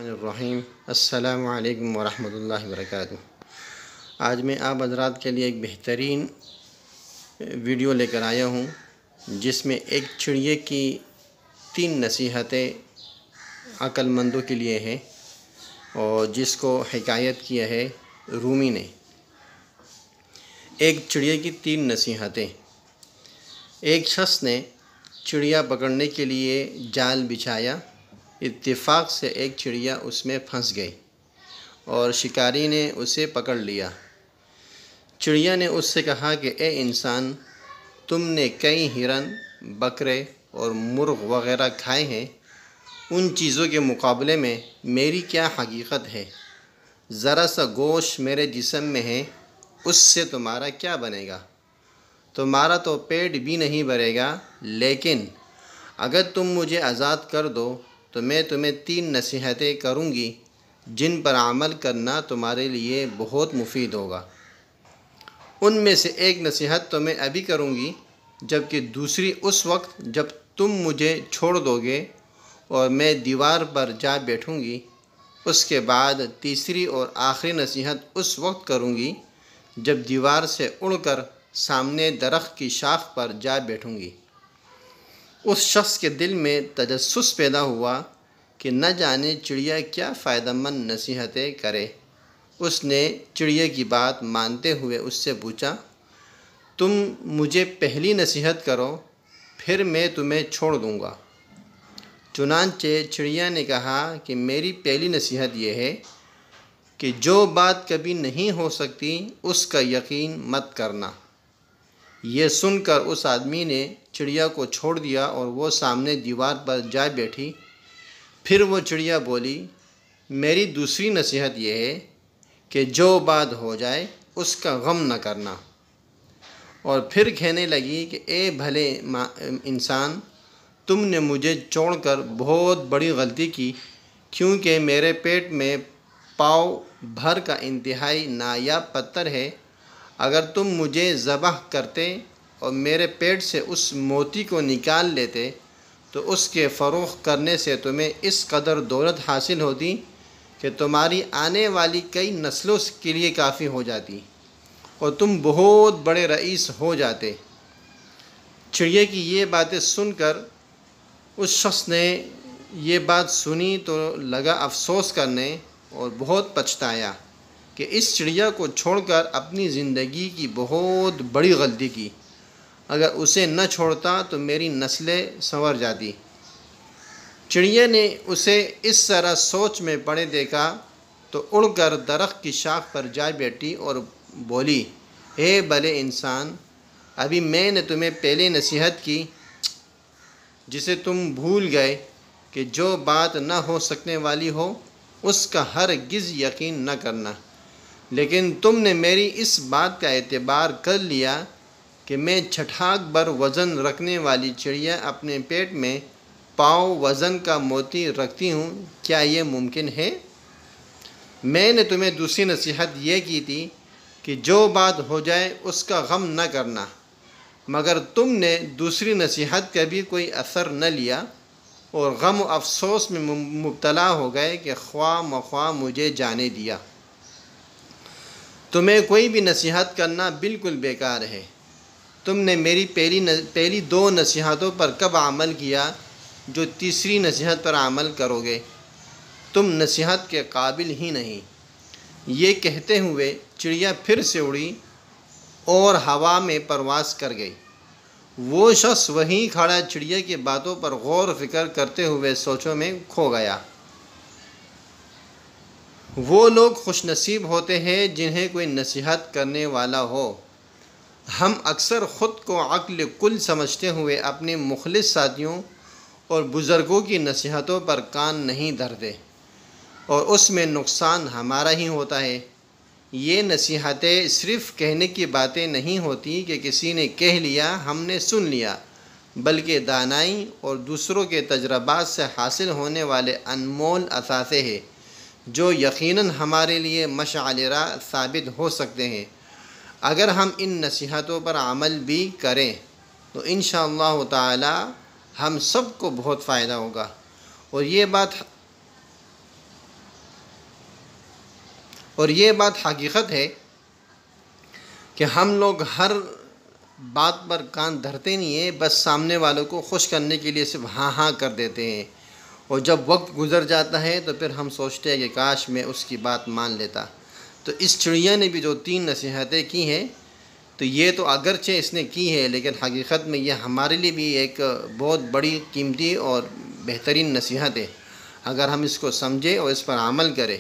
الرحمن الرحیم السلام علیکم ورحمۃ اللہ وبرکاتہ۔ آج میں آپ حضرات کے لیے ایک بہترین ویڈیو لے کر آیا ہوں، جس میں ایک چڑیے کی 3 نصیحتیں عقل مندوں کے لیے ہیں، اور جس کو حکایت کیا ہے رومی نے۔ ایک چڑیے کی 3 نصیحتیں۔ ایک شخص نے چڑیا پکڑنے کے لیے جال بچھایا۔ اتفاق سے ایک چڑیا اس میں پھنس گئی اور شکاری نے اسے پکڑ لیا۔ چڑیا نے اس سے کہا کہ اے انسان، تم نے کئی ہرن، بکرے اور مرغ وغیرہ کھائے ہیں، ان چیزوں کے مقابلے میں میری کیا حقیقت ہے؟ ذرا سا گوشت میرے جسم میں ہے، اس سے تمہارا کیا بنے گا؟ تمہارا تو پیٹ بھی نہیں بھرے گا، لیکن اگر تم مجھے آزاد کر دو تو میں تمہیں 3 نصیحتیں کروں گی، جن پر عمل کرنا تمہارے لیے بہت مفید ہوگا۔ ان میں سے ایک نصیحت تو میں ابھی کروں گی، جبکہ دوسری اس وقت جب تم مجھے چھوڑ دو گے اور میں دیوار پر جا بیٹھوں گی۔ اس کے بعد تیسری اور آخری نصیحت اس وقت کروں گی جب دیوار سے اڑ کر سامنے درخت کی شاخ پر جا بیٹھوں گی۔ اس شخص کے دل میں تجسس پیدا ہوا کہ نہ جانے چڑیا کیا فائدہ مند نصیحتیں کرے۔ اس نے چڑیا کی بات مانتے ہوئے اس سے پوچھا، تم مجھے پہلی نصیحت کرو، پھر میں تمہیں چھوڑ دوں گا۔ چنانچہ چڑیا نے کہا کہ میری پہلی نصیحت یہ ہے کہ جو بات کبھی نہیں ہو سکتی اس کا یقین مت کرنا۔ یہ سن کر اس آدمی نے چڑیا کو چھوڑ دیا اور وہ سامنے دیوار پر جا بیٹھی۔ پھر وہ چڑیا بولی، میری دوسری نصیحت یہ ہے کہ جو بات ہو جائے اس کا غم نہ کرنا۔ اور پھر کہنے لگی کہ اے بھلے انسان، تم نے مجھے چھوڑ کر بہت بڑی غلطی کی، کیونکہ میرے پیٹ میں پاؤ بھر کا انتہائی نایاب پتھر ہے۔ اگر تم مجھے ذبح کرتے اور میرے پیٹ سے اس موتی کو نکال لیتے تو اس کے فروخت کرنے سے تمہیں اس قدر دولت حاصل ہوتی کہ تمہاری آنے والی کئی نسلوں کے لیے کافی ہو جاتی اور تم بہت بڑے رئیس ہو جاتے۔ چڑیا کی یہ باتیں سن کر اس شخص نے یہ بات سنی تو لگا افسوس کرنے اور بہت پچھتایا کہ اس چڑیا کو چھوڑ کر اپنی زندگی کی بہت بڑی غلطی کی۔ اگر اسے نہ چھوڑتا تو میری نسلیں سنور جاتی۔ چڑیا نے اسے اس طرح سوچ میں پڑے دیکھا تو اڑ کر درخت کی شاخ پر جا بیٹھی اور بولی، اے بھلے انسان، ابھی میں نے تمہیں پہلے نصیحت کی جسے تم بھول گئے کہ جو بات نہ ہو سکنے والی ہو اس کا ہرگز یقین نہ کرنا، لیکن تم نے میری اس بات کا اعتبار کر لیا کہ میں چھٹاک بر وزن رکھنے والی چڑیا اپنے پیٹ میں پاؤں وزن کا موتی رکھتی ہوں۔ کیا یہ ممکن ہے؟ میں نے تمہیں دوسری نصیحت یہ کی تھی کہ جو بات ہو جائے اس کا غم نہ کرنا، مگر تم نے دوسری نصیحت کا بھی کوئی اثر نہ لیا اور غم و افسوس میں مبتلا ہو گئے کہ خواہ مخواہ مجھے جانے دیا۔ تمہیں کوئی بھی نصیحت کرنا بالکل بیکار ہے۔ تم نے میری پہلی 2 نصیحتوں پر کب عمل کیا جو تیسری نصیحت پر عمل کرو گے؟ تم نصیحت کے قابل ہی نہیں۔ یہ کہتے ہوئے چڑیا پھر سے اڑی اور ہوا میں پرواز کر گئی۔ وہ شخص وہیں کھڑا چڑیا کی باتوں پر غور و فکر کرتے ہوئے سوچوں میں کھو گیا۔ وہ لوگ خوش نصیب ہوتے ہیں جنہیں کوئی نصیحت کرنے والا ہو۔ ہم اکثر خود کو عقل کل سمجھتے ہوئے اپنے مخلص ساتھیوں اور بزرگوں کی نصیحتوں پر کان نہیں دھرتے، اور اس میں نقصان ہمارا ہی ہوتا ہے۔ یہ نصیحتیں صرف کہنے کی باتیں نہیں ہوتی کہ کسی نے کہہ لیا ہم نے سن لیا، بلکہ دانائی اور دوسروں کے تجربات سے حاصل ہونے والے انمول اثاثے ہیں جو یقیناً ہمارے لیے مشعل راہ ثابت ہو سکتے ہیں۔ اگر ہم ان نصیحتوں پر عمل بھی کریں تو انشاءاللہ تعالی ہم سب کو بہت فائدہ ہوگا۔ اور یہ بات اور یہ بات حقیقت ہے کہ ہم لوگ ہر بات پر کان دھرتے نہیں ہیں، بس سامنے والوں کو خوش کرنے کے لیے صرف ہاں ہاں کر دیتے ہیں، اور جب وقت گزر جاتا ہے تو پھر ہم سوچتے ہیں کہ کاش میں اس کی بات مان لیتا۔ تو اس چڑیا نے بھی جو 3 نصیحتیں کی ہیں، تو یہ تو اگرچہ اس نے کی ہے، لیکن حقیقت میں یہ ہمارے لیے بھی ایک بہت بڑی قیمتی اور بہترین نصیحت ہے۔ اگر ہم اس کو سمجھیں اور اس پر عمل کریں